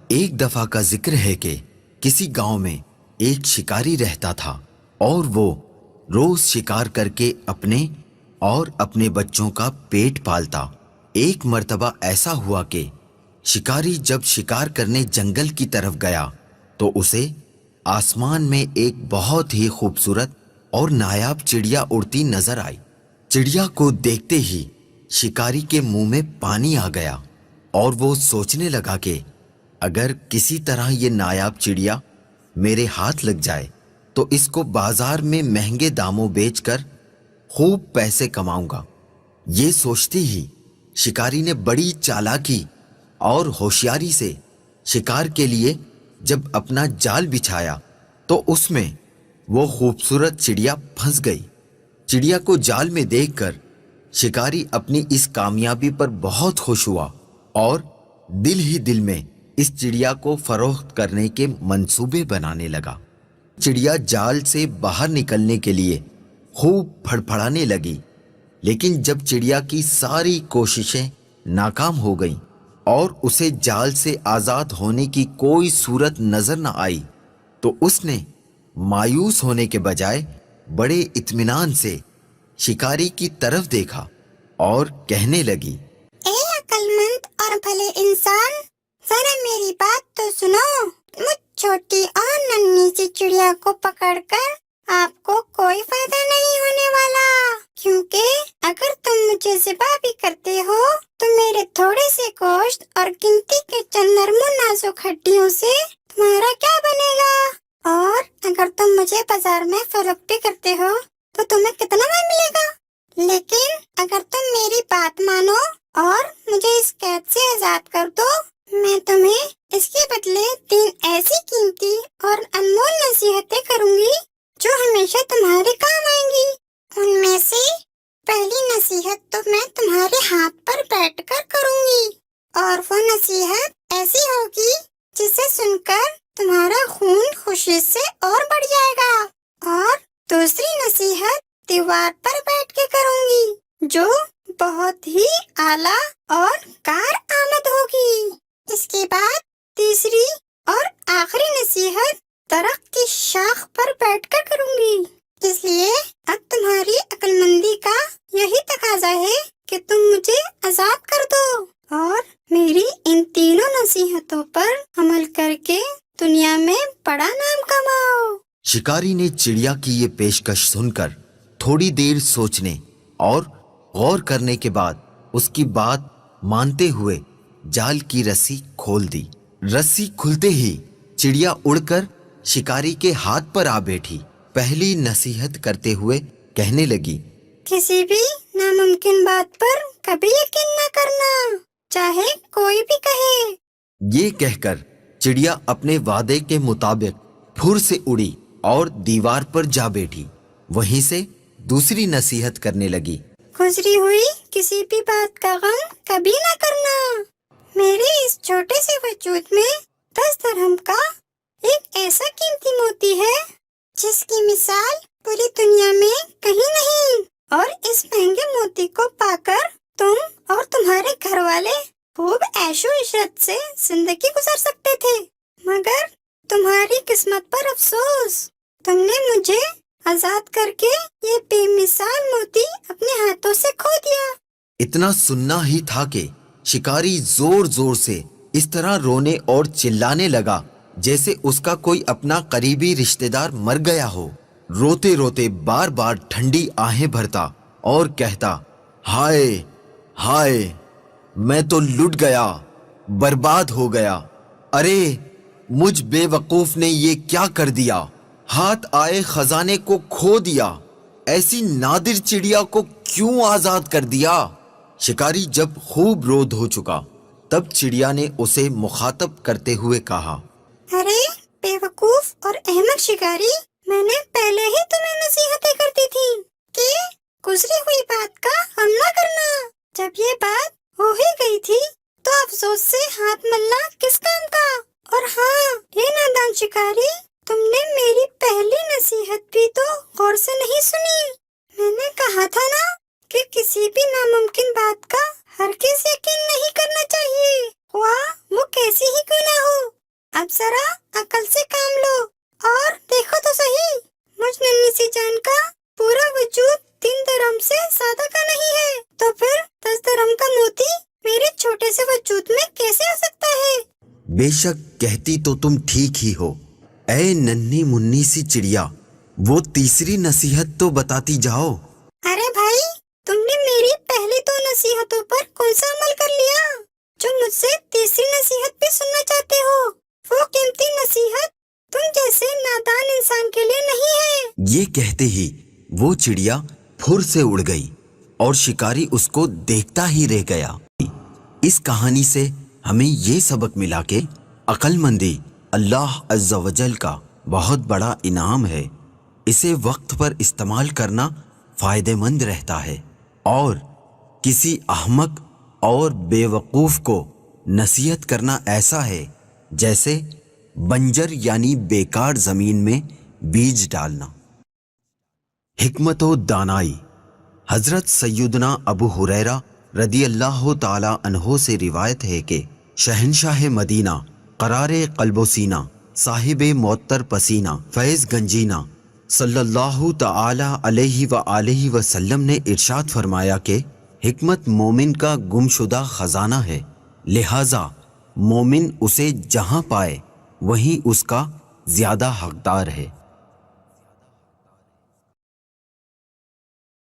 ایک دفعہ کا ذکر ہے کہ کسی گاؤں میں ایک شکاری رہتا تھا اور وہ روز شکار کر کے اپنے اور اپنے بچوں کا پیٹ پالتا۔ ایک مرتبہ ایسا ہوا کہ شکاری جب شکار کرنے جنگل کی طرف گیا تو اسے آسمان میں ایک بہت ہی خوبصورت اور نایاب چڑیا اڑتی نظر آئی۔ چڑیا کو دیکھتے ہی شکاری کے منہ میں پانی آ گیا اور وہ سوچنے لگا کہ اگر کسی طرح یہ نایاب چڑیا میرے ہاتھ لگ جائے تو اس کو بازار میں مہنگے داموں بیچ کر خوب پیسے کماؤں گا۔ یہ سوچتے ہی شکاری نے بڑی چالاکی اور ہوشیاری سے شکار کے لیے جب اپنا جال بچھایا تو اس میں وہ خوبصورت چڑیا پھنس گئی۔ چڑیا کو جال میں دیکھ کر شکاری اپنی اس کامیابی پر بہت خوش ہوا اور دل ہی دل میں اس چڑیا کو فروخت کرنے کے منصوبے بنانے لگا۔ چڑیا جال سے باہر نکلنے کے لیے خوب پھڑپھڑانے لگی، لیکن جب چڑیا کی ساری کوششیں ناکام ہو گئیں اور اسے جال سے آزاد ہونے کی کوئی صورت نظر نہ آئی تو اس نے مایوس ہونے کے بجائے بڑے اطمینان سے شکاری کی طرف دیکھا اور کہنے لگی، اے عقل مند اور بھلے انسان، ذرا میری بات تو سنو۔ مجھ چھوٹی اور ننھی سی چڑیا کو پکڑ کر آپ کو کوئی فائدہ نہیں ہونے والا، کیونکہ اگر تم مجھے ذبح بھی کرتے ہو تو میرے تھوڑے سے گوشت اور گنتی کے چند نرم و نازک ہڈیوں سے تمہارا کیا بنے گا؟ اور اگر تم مجھے بازار میں فروخت بھی کرتے ہو تو تمہیں کتنا ملے گا؟ لیکن اگر تم میری بات مانو اور مجھے اس قید سے آزاد کر دو، میں تمہیں اس کے بدلے 3 ایسی قیمتی اور انمول نصیحتیں کروں گی جو ہمیشہ تمہارے کام آئیں گی۔ ان میں سے پہلی نصیحت تو میں تمہارے ہاتھ پر بیٹھ کر کروں گی، اور وہ نصیحت ایسی ہوگی جسے سن کر تمہارا خون خوشی سے اور بڑھ جائے گا۔ اور دوسری نصیحت دیوار پر بیٹھ کے کروں گی جو بہت ہی اعلیٰ اور کارآمد ہوگی۔ اس کے بعد تیسری اور آخری نصیحت درخت کی شاخ پر بیٹھ کر کروں گی۔ اس لیے اب تمہاری عقل مندی کا یہی تقاضا ہے کہ تم مجھے آزاد کر دو اور میری ان تینوں نصیحتوں پر عمل کر کے دنیا میں بڑا نام کماؤ۔ شکاری نے چڑیا کی یہ پیشکش سن کر تھوڑی دیر سوچنے اور غور کرنے کے بعد اس کی بات مانتے ہوئے جال کی رسی کھول دی۔ رسی کھلتے ہی چڑیا اڑ کر شکاری کے ہاتھ پر آ بیٹھی۔ پہلی نصیحت کرتے ہوئے کہنے لگی، کسی بھی ناممکن بات پر کبھی یقین نہ کرنا، چاہے کوئی بھی کہے۔ یہ کہہ کر چڑیا اپنے وعدے کے مطابق پھر سے اڑی اور دیوار پر جا بیٹھی۔ وہیں سے دوسری نصیحت کرنے لگی، گزری ہوئی کسی بھی بات کا غم کبھی نہ کرنا۔ میرے اس چھوٹے سے وجود میں 10 درہم کا ایک ایسا قیمتی موتی ہے جس کی مثال پوری دنیا میں کہیں نہیں، اور اس مہنگے موتی کو پا کر تم اور تمہارے گھر والے خوب عیش و عشرت سے زندگی گزار سکتے تھے، مگر تمہاری قسمت پر افسوس، تم نے مجھے آزاد کر کے یہ بے مثال موتی اپنے ہاتھوں سے کھو دیا۔ اتنا سننا ہی تھا کہ شکاری زور زور سے اس طرح رونے اور چلانے لگا جیسے اس کا کوئی اپنا قریبی رشتہ دار مر گیا ہو۔ روتے روتے بار بار ٹھنڈی آہیں بھرتا اور کہتا، ہائے ہائے، میں تو لٹ گیا، برباد ہو گیا۔ ارے مجھ بے وقوف نے یہ کیا کر دیا، ہاتھ آئے خزانے کو کھو دیا، ایسی نادر چڑیا کو کیوں آزاد کر دیا۔ شکاری جب خوب رو دھو چکا تب چڑیا نے اسے مخاطب کرتے ہوئے کہا، ارے بے وقوف اور احمق شکاری، میں نے پہلے ہی تمہیں نصیحتیں کرتی تھی کہ گزری ہوئی بات کا غم نہ کرنا۔ جب یہ بات ہو ہی گئی تھی تو افسوس سے ہاتھ ملنا کس کام کا؟ اور ہاں، یہ نادان شکاری، تم نے میری پہلی نصیحت بھی تو غور سے نہیں سنی۔ میں نے کہا تھا نا کہ کسی بھی ناممکن بات کا ہرگز یقین نہیں کرنا چاہیے، خواہ وہ کیسی ہی کیوں نہ ہو۔ اب ذرا عقل سے کام لو اور دیکھو تو صحیح، مجھ ننھی سی جان کا پورا وجود 3 درہم سے زیادہ کا نہیں ہے، تو پھر 10 درہم کا موتی میرے چھوٹے سے وجود میں کیسے آ سکتا ہے؟ بے شک کہتی تو تم ٹھیک ہی ہو، اے ننھی منی سی چڑیا، وہ تیسری نصیحت تو بتاتی جاؤ۔ ارے بھائی، تم نے میری پہلی 2 نصیحتوں پر کون سا عمل کر لیا جو مجھ سے تیسری نصیحت بھی سننا چاہتے ہو؟ وہ قیمتی نصیحت تم جیسے نادان انسان کے لیے نہیں ہے۔ یہ کہتے ہی وہ چڑیا پھر سے اڑ گئی اور شکاری اس کو دیکھتا ہی رہ گیا۔ اس کہانی سے ہمیں یہ سبق ملا کہ عقل مندی اللہ عز و جل کا بہت بڑا انعام ہے، اسے وقت پر استعمال کرنا فائدہ مند رہتا ہے، اور کسی احمق اور بے وقوف کو نصیحت کرنا ایسا ہے جیسے بنجر یعنی بیکار زمین میں بیج ڈالنا۔ حکمت و دانائی۔ حضرت سیدنا ابو ہریرہ رضی اللہ تعالی عنہ سے روایت ہے کہ شہنشاہ مدینہ قرار قلب و سینہ صاحب معطر پسینہ فیض گنجینہ صلی اللہ تعالی علیہ وآلہ وسلم نے ارشاد فرمایا کہ حکمت مومن کا گمشدہ خزانہ ہے، لہٰذا مومن اسے جہاں پائے وہیں اس کا زیادہ حقدار ہے۔